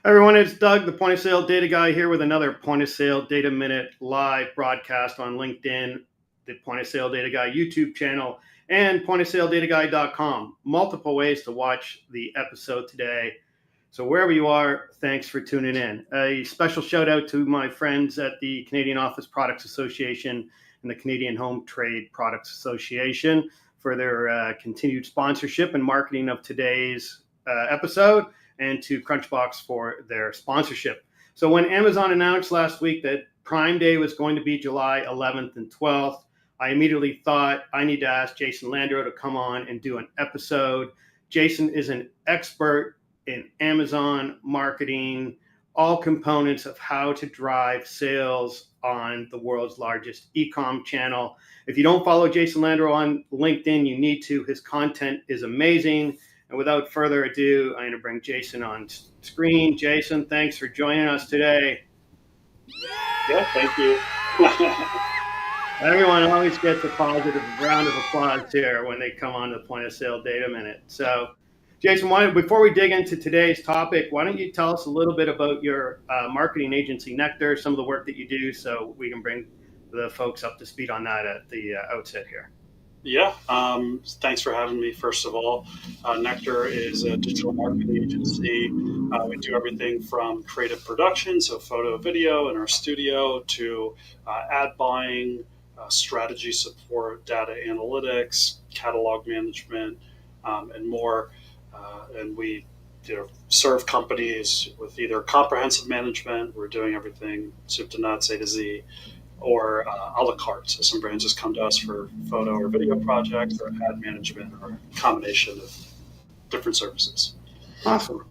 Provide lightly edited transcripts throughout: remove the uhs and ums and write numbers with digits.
Everyone, it's Doug, the point of sale data guy, here with another point of sale data minute live broadcast on LinkedIn, the point of sale data guy YouTube channel, and pointofsaledatagaguy.com. Multiple ways to watch the episode today. So wherever you are, thanks for tuning in. A special shout out to my friends at the Canadian Office Products Association and the Canadian Home Trade Products Association for their continued sponsorship and marketing of today's episode, and to Krunchbox for their sponsorship. So when Amazon announced last week that Prime Day was going to be July 11th and 12th, I immediately thought I need to ask Jason Landro to come on and do an episode. Jason is an expert in Amazon marketing, all components of how to drive sales on the world's largest e-com channel. If you don't follow Jason Landro on LinkedIn, you need to. His content is amazing. And without further ado, I'm going to bring Jason on screen. Jason, thanks for joining us today. Yeah, thank you. Everyone always gets a positive round of applause here when they come on the Point of Sale Data Minute. So, Jason, before we dig into today's topic, why don't you tell us a little bit about your marketing agency, Nectar, some of the work that you do, so we can bring the folks up to speed on that at the outset here. Yeah, thanks for having me, first of all. Nectar is a digital marketing agency. We do everything from creative production, so photo, video in our studio, to ad buying, strategy support, data analytics, catalog management, and more. And we serve companies with either comprehensive management. We're doing everything soup to nuts, A to Z, or a la carte. So some brands just come to us for photo or video projects, or ad management, or a combination of different services. Awesome.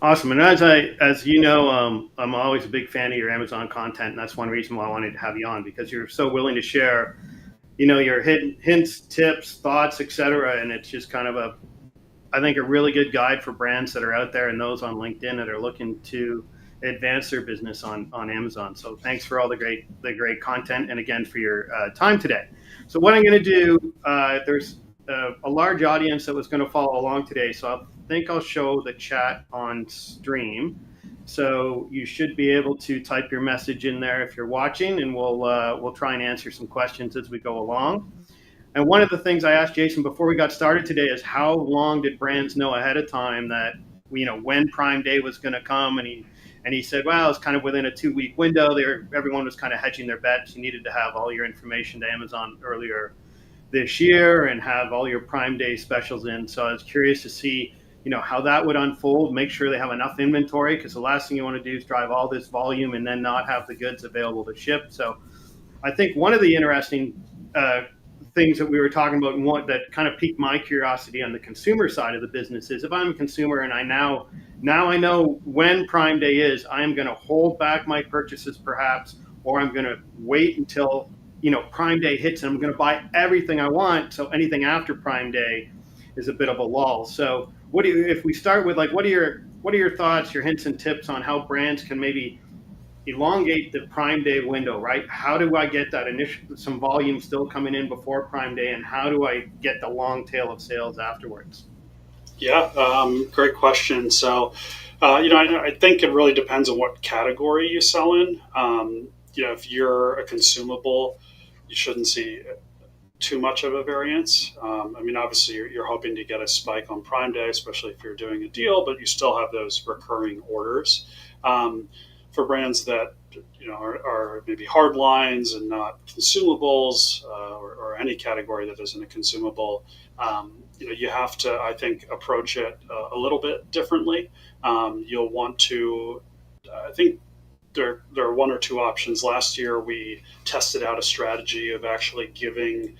And as you know, I'm always a big fan of your Amazon content, and that's one reason why I wanted to have you on, because you're so willing to share, your hints, tips, thoughts, etc. And it's just kind of I think a really good guide for brands that are out there and those on LinkedIn that are looking to advance their business on Amazon. So thanks for all the great content, and again for your time today. So what I'm going to do, there's a large audience that was going to follow along today, so I think I'll show the chat on stream. So you should be able to type your message in there if you're watching, and we'll try and answer some questions as we go along. And one of the things I asked Jason before we got started today is, how long did brands know ahead of time that when Prime Day was going to come? And he said, well, it's kind of within a 2-week window. Everyone was kind of hedging their bets. You needed to have all your information to Amazon earlier this year and have all your Prime Day specials in. So I was curious to see, how that would unfold, make sure they have enough inventory, because the last thing you want to do is drive all this volume and then not have the goods available to ship. So I think one of the interesting things that we were talking about, and what that kind of piqued my curiosity on the consumer side of the business, is if I'm a consumer and I now I know when Prime Day is, I am going to hold back my purchases perhaps, or I'm going to wait until Prime Day hits and I'm going to buy everything I want. So anything after Prime Day is a bit of a lull. So if we start with, like, what are your thoughts, your hints and tips on how brands can maybe elongate the Prime Day window, right? How do I get that some volume still coming in before Prime Day, and how do I get the long tail of sales afterwards? Yeah, great question. So, I think it really depends on what category you sell in. If you're a consumable, you shouldn't see too much of a variance. Obviously, you're hoping to get a spike on Prime Day, especially if you're doing a deal, but you still have those recurring orders. For brands that are maybe hard lines and not consumables, or any category that isn't a consumable, you have to, I think, approach it a little bit differently. You'll want to, I think there are one or two options. Last year, we tested out a strategy of actually giving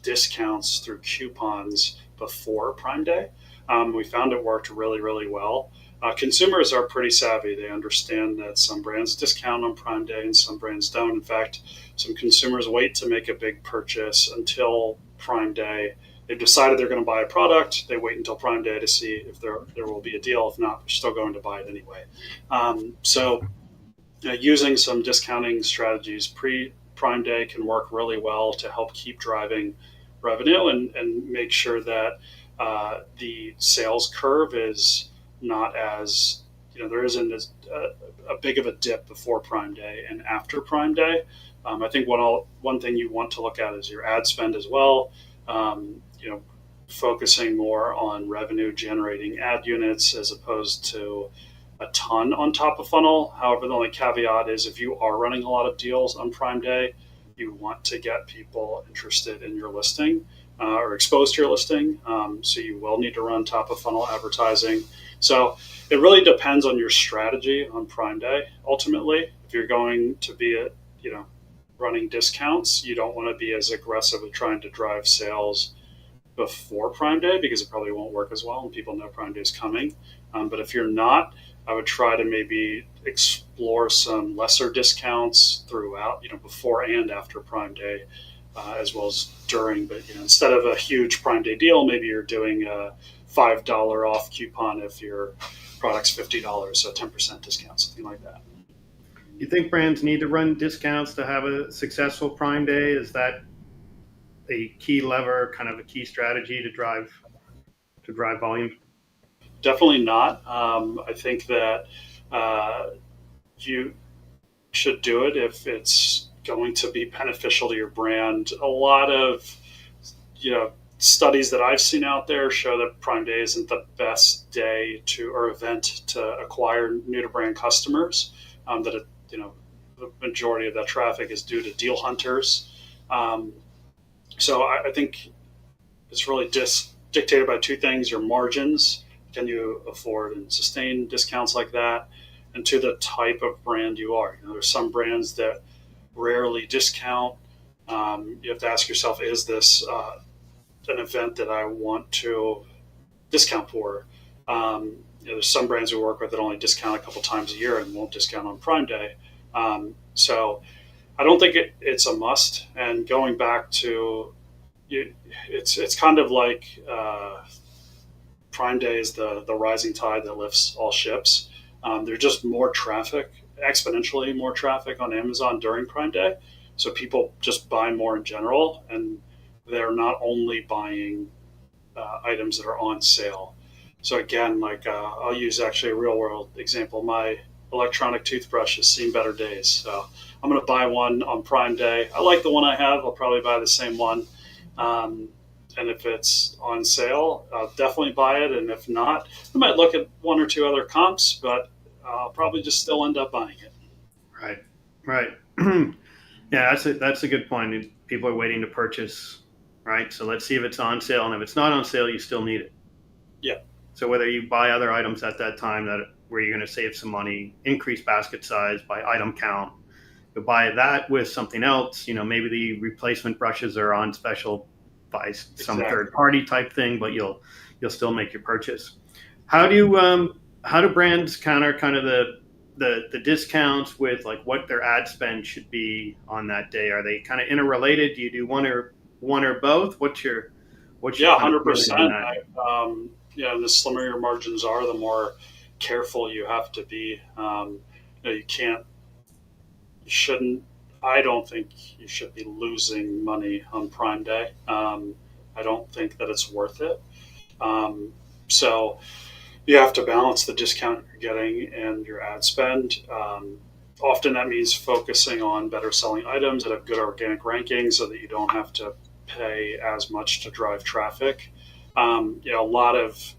discounts through coupons before Prime Day. We found it worked really, really well. Consumers are pretty savvy. They understand that some brands discount on Prime Day and some brands don't. In fact, some consumers wait to make a big purchase until Prime Day. They've decided they're going to buy a product. They wait until Prime Day to see if there will be a deal. If not, they're still going to buy it anyway. Using some discounting strategies pre-Prime Day can work really well to help keep driving revenue and make sure that the sales curve is not as there isn't a big of a dip before Prime Day and after Prime Day. I think one thing you want to look at is your ad spend as well. You know, focusing more on revenue generating ad units as opposed to a ton on top of funnel. However, the only caveat is if you are running a lot of deals on Prime Day, you want to get people interested in your listing or exposed to your listing. So you will need to run top of funnel advertising. So it really depends on your strategy on Prime Day. Ultimately, if you're going to be running discounts, you don't want to be as aggressive with trying to drive sales before Prime Day because it probably won't work as well and people know Prime Day is coming. But if you're not, I would try to maybe explore some lesser discounts throughout, before and after Prime Day, as well as during. But instead of a huge Prime Day deal, maybe you're doing a $5 off coupon if your product's $50, so 10% discount, something like that. You think brands need to run discounts to have a successful Prime Day? Is that a key lever, kind of a key strategy to drive volume? Definitely not. I think that uh, you should do it if it's going to be beneficial to your brand. A lot of studies that I've seen out there show that Prime Day isn't the best day to or event to acquire new to brand customers. That the majority of that traffic is due to deal hunters. Um, so I think it's really just dictated by two things: your margins. Can you afford and sustain discounts like that? And to the type of brand you are. There's some brands that rarely discount. You have to ask yourself, is this an event that I want to discount for? There's some brands we work with that only discount a couple times a year and won't discount on Prime Day. So I don't think it's a must. And going back to it's kind of like Prime Day is the rising tide that lifts all ships. There's just more traffic, exponentially more traffic on Amazon during Prime Day. So people just buy more in general, and they're not only buying items that are on sale. So again, like I'll use actually a real world example. My electronic toothbrush has seen better days. So I'm going to buy one on Prime Day. I like the one I have. I'll probably buy the same one. Um, and if it's on sale, I'll definitely buy it. And if not, I might look at one or two other comps, but I'll probably just still end up buying it. Right, right. Yeah, that's a good point. People are waiting to purchase, right? So let's see if it's on sale, and if it's not on sale, you still need it. Yeah, So whether you buy other items at that time that where you're going to save some money, increase basket size by item count, you buy that with something else. Maybe the replacement brushes are on special by some exactly. third party type thing, but you'll still make your purchase. How do brands counter kind of the discounts with like what their ad spend should be on that day? Are they kind of interrelated? Do you do one or both? What's your Yeah, kind of feeling on 100%. that? The slimmer your margins are, the more careful you have to be. You can't, you shouldn't, I don't think you should be losing money on Prime Day. I don't think that it's worth it. So you have to balance the discount you're getting and your ad spend. Often that means focusing on better selling items that have good organic rankings so that you don't have to pay as much to drive traffic. A lot of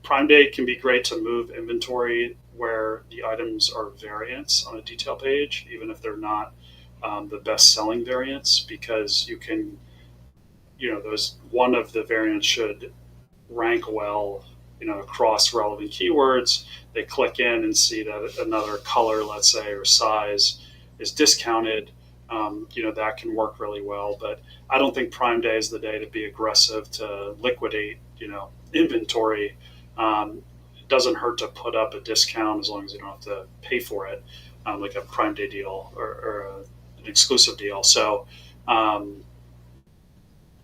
Prime Day can be great to move inventory where the items are variants on a detail page, even if they're not the best selling variants, because you can, those one of the variants should rank well, across relevant keywords. They click in and see that another color, let's say, or size is discounted. That can work really well. But I don't think Prime Day is the day to be aggressive to liquidate, inventory. It doesn't hurt to put up a discount as long as you don't have to pay for it, like a Prime Day deal or an exclusive deal. So, um,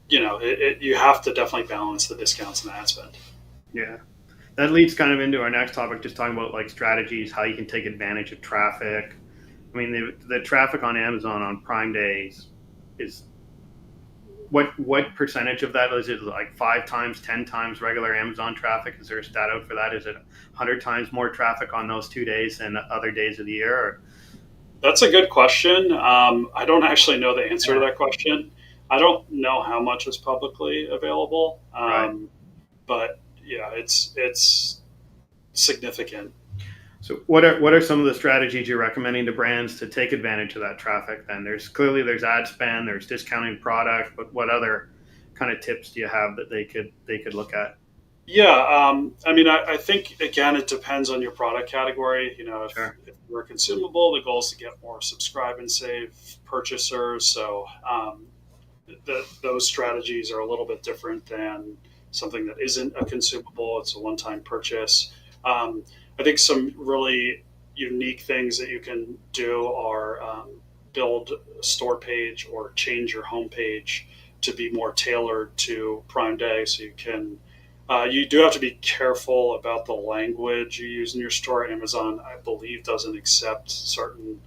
you have to definitely balance the discounts and the ad spend. Yeah. That leads kind of into our next topic, just talking about like strategies, how you can take advantage of traffic. I mean, the traffic on Amazon on Prime Days is what percentage of that is it? Like 5 times, 10 times regular Amazon traffic? Is there a stat out for that? Is it 100 times more traffic on those 2 days than other days of the year? Or, That's a good question. I don't actually know the answer to yeah, that question. I don't know how much is publicly available, right. but yeah, it's significant. So what are some of the strategies you're recommending to brands to take advantage of that traffic? Then there's ad spend, there's discounting product, but what other kind of tips do you have that they could look at? Yeah, I mean, I think again, it depends on your product category. Sure. If you're a consumable, the goal is to get more subscribe and save purchasers. So those strategies are a little bit different than something that isn't a consumable. It's a one-time purchase. I think some really unique things that you can do are build a store page or change your homepage to be more tailored to Prime Day. So you do have to be careful about the language you use in your store. Amazon, I believe, doesn't accept certain.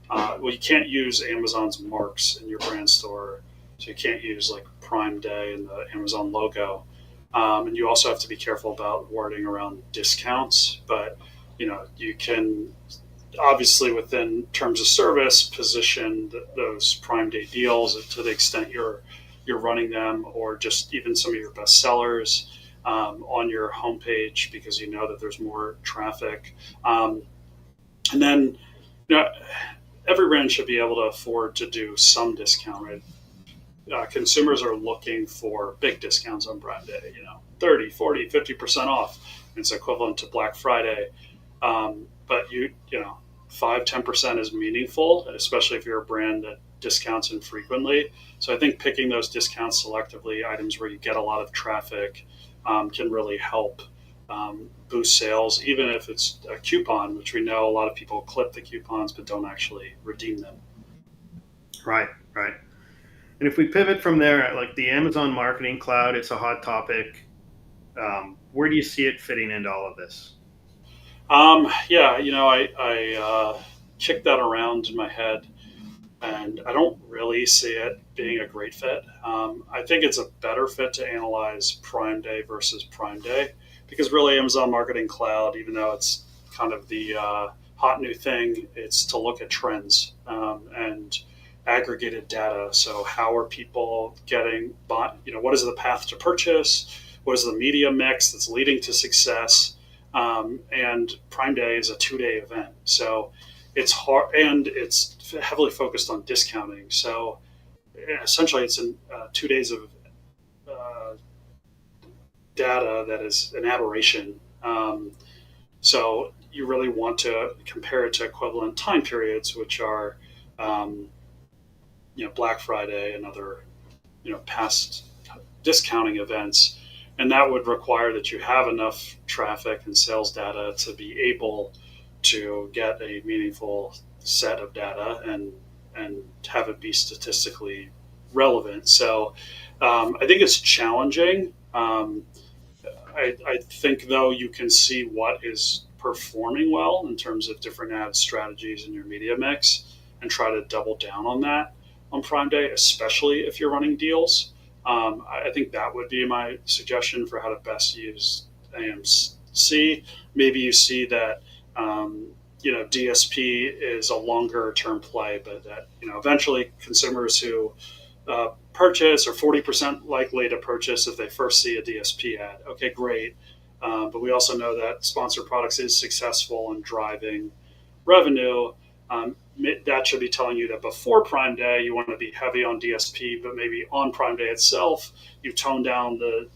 Well, you can't use Amazon's marks in your brand store, so you can't use like Prime Day and the Amazon logo. And you also have to be careful about wording around discounts. But you can obviously within terms of service position those Prime Day deals to the extent you're running them, or just even some of your best sellers on your homepage because you know that there's more traffic. And then you know, every brand should be able to afford to do some discount, right? Consumers are looking for big discounts on Prime Day, 30, 40, 50% off. It's equivalent to Black Friday. But 5, 10% is meaningful, especially if you're a brand that discounts infrequently. So I think picking those discounts selectively, items where you get a lot of traffic, can really help boost sales, even if it's a coupon, which we know a lot of people clip the coupons but don't actually redeem them. Right, right. And if we pivot from there, like the Amazon Marketing Cloud, it's a hot topic. Where do you see it fitting into all of this? Yeah, I kicked that around in my head, and I don't really see it being a great fit. I think it's a better fit to analyze Prime Day versus Prime Day because really Amazon Marketing Cloud, even though it's kind of the hot new thing, it's to look at trends and aggregated data. So how are people getting bought? What is the path to purchase? What is the media mix that's leading to success? And Prime Day is a 2-day event. So it's hard and it's heavily focused on discounting. So essentially, it's in 2 days of uh, data that is an aberration. So you really want to compare it to equivalent time periods, which are um, Black Friday and other past discounting events, and that would require that you have enough traffic and sales data to be able to get a meaningful set of data and have it be statistically relevant. So I think it's challenging. I think though you can see what is performing well in terms of different ad strategies in your media mix and try to double down on that on Prime Day, especially if you're running deals. I think that would be my suggestion for how to best use AMC. Maybe you see that DSP is a longer term play, but that eventually consumers who purchase are 40% likely to purchase if they first see a DSP ad. Okay, great. But we also know that sponsored products is successful in driving revenue. That should be telling you that before Prime Day, you want to be heavy on DSP, but maybe on Prime Day itself, you tone down the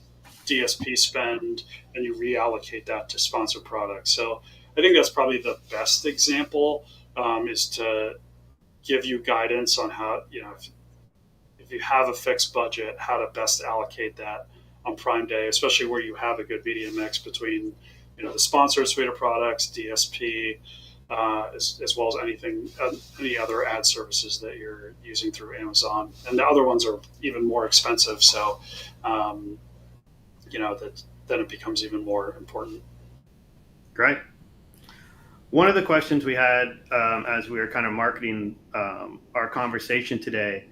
DSP spend and you reallocate that to sponsored products. So I think that's probably the best example, is to give you guidance on how, if you have a fixed budget, how to best allocate that on Prime Day, especially where you have a good media mix between, the sponsored suite of products, DSP, as well as any other ad services that you're using through Amazon. And the other ones are even more expensive. So, that then it becomes even more important. Great. One of the questions we had as we were kind of marketing our conversation today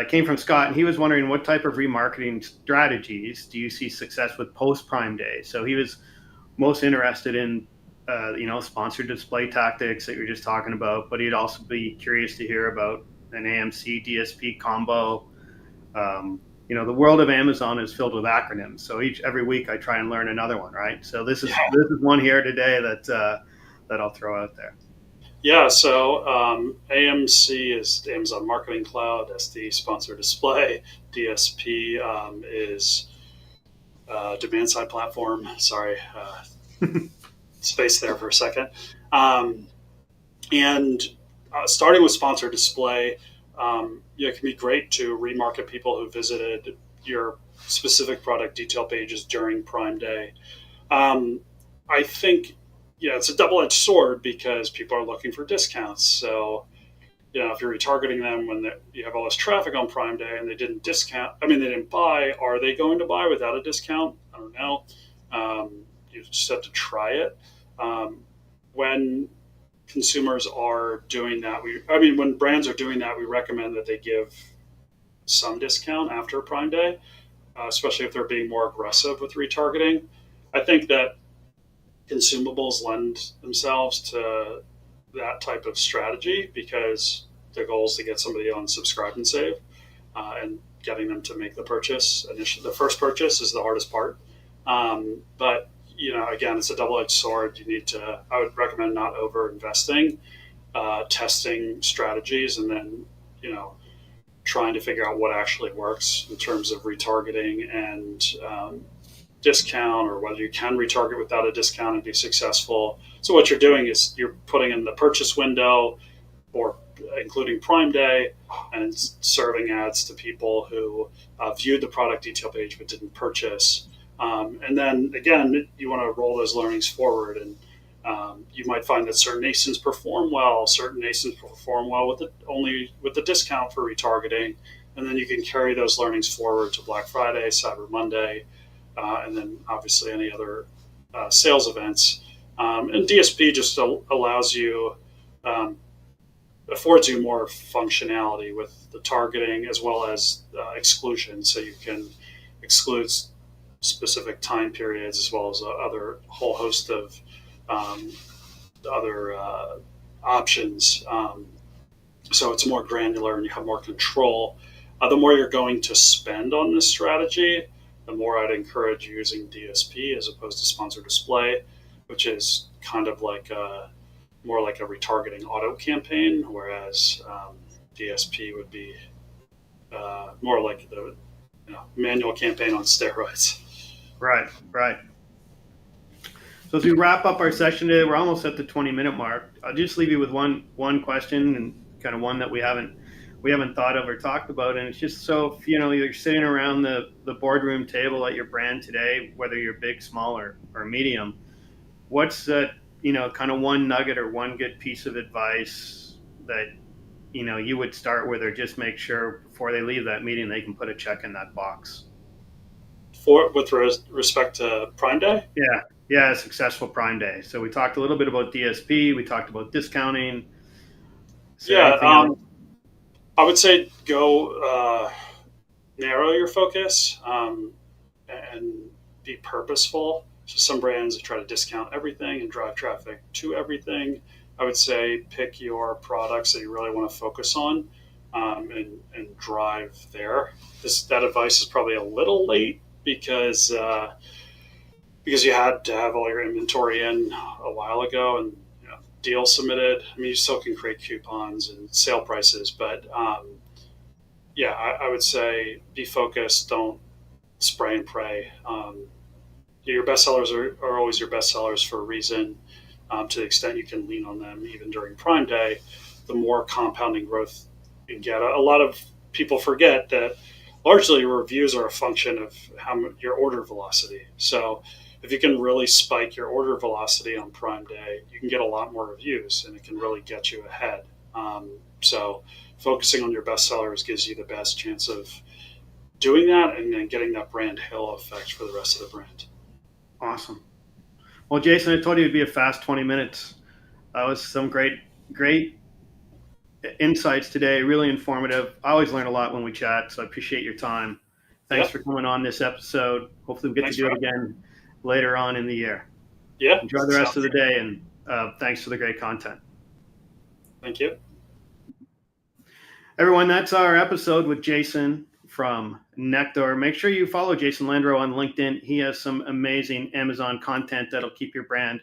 came from Scott, and he was wondering what type of remarketing strategies do you see success with post Prime Day. So he was most interested in sponsored display tactics that you're just talking about, but he'd also be curious to hear about an AMC DSP combo. The world of Amazon is filled with acronyms, so every week I try and learn another one, right? So this is one here today that I'll throw out there. Yeah, so AMC is Amazon Marketing Cloud. SD Sponsor Display. DSP is Demand Side Platform. Sorry, space there for a second. Um, and Starting with Sponsor Display, it can be great to remarket people who visited your specific product detail pages during Prime Day. Um, I think, it's a double edged sword because people are looking for discounts. So, if you're retargeting them when you have all this traffic on Prime Day and they didn't discount, I mean, they didn't buy, are they going to buy without a discount? I don't know. You just have to try it. When consumers are doing that, when brands are doing that, we recommend that they give some discount after Prime Day, especially if they're being more aggressive with retargeting. I think that consumables lend themselves to that type of strategy because the goal is to get somebody on subscribe and save, and getting them to make the purchase. Initially, the first purchase is the hardest part. But again, it's a double-edged sword. I would recommend not over investing, testing strategies, and then trying to figure out what actually works in terms of retargeting and discount, or whether you can retarget without a discount and be successful. So what you're doing is you're putting in the purchase window, or including Prime Day, and serving ads to people who viewed the product detail page but didn't purchase. And then again, you want to roll those learnings forward, and you might find that certain ASINs perform well, certain ASINs perform well only with the discount for retargeting, and then you can carry those learnings forward to Black Friday, Cyber Monday, and then obviously any other sales events. And DSP just allows you, affords you more functionality with the targeting as well as exclusion, so you can exclude specific time periods as well as other whole host of other options. So it's more granular and you have more control. The more you're going to spend on this strategy, the more I'd encourage using DSP as opposed to sponsor display, which is kind of more like a retargeting auto campaign, whereas DSP would be more like the manual campaign on steroids. Right, right. So as we wrap up our session today, we're almost at the 20-minute mark. I'll just leave you with one question, and kind of one that we haven't thought of or talked about. And it's just, so if you're sitting around the boardroom table at your brand today, whether you're big, small, or medium, what's that kind of one nugget or one good piece of advice that you would start with, or just make sure before they leave that meeting they can put a check in that box? With respect to Prime Day? Yeah, yeah, a successful Prime Day. So we talked a little bit about DSP. We talked about discounting. Is there Yeah, anything else? I would say go narrow your focus, and be purposeful. So some brands try to discount everything and drive traffic to everything. I would say pick your products that you really want to focus on, and drive there. That advice is probably a little late because you had to have all your inventory in a while ago, and deals submitted. I mean, you still can create coupons and sale prices, but yeah, I would say be focused. Don't spray and pray. Your best sellers are always your best sellers for a reason. To the extent you can lean on them even during Prime Day, the more compounding growth you get. A lot of people forget that largely reviews are a function of your order velocity. So if you can really spike your order velocity on Prime Day, you can get a lot more reviews, and it can really get you ahead. So focusing on your best sellers gives you the best chance of doing that, and then getting that brand halo effect for the rest of the brand. Awesome. Well, Jason, I told you it'd be a fast 20 minutes. That was some great insights today. Really informative. I always learn a lot when we chat, so I appreciate your time. Thanks Yeah. for coming on this episode. Hopefully, we get to Thanks do for it having me. again later on in the year. Yeah. Enjoy the rest of Sounds the good. day, and thanks for the great content. Thank you. Everyone, that's our episode with Jason from Nectar. Make sure you follow Jason Landro on LinkedIn. He has some amazing Amazon content that'll keep your brand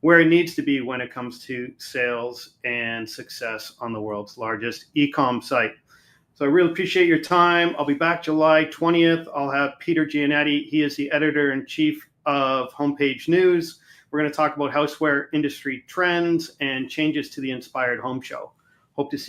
where it needs to be when it comes to sales and success on the world's largest e-com site. So I really appreciate your time. I'll be back July 20th. I'll have Peter Giannetti. He is the editor-in-chief of Homepage News. We're going to talk about houseware industry trends and changes to the Inspired Home Show. Hope to see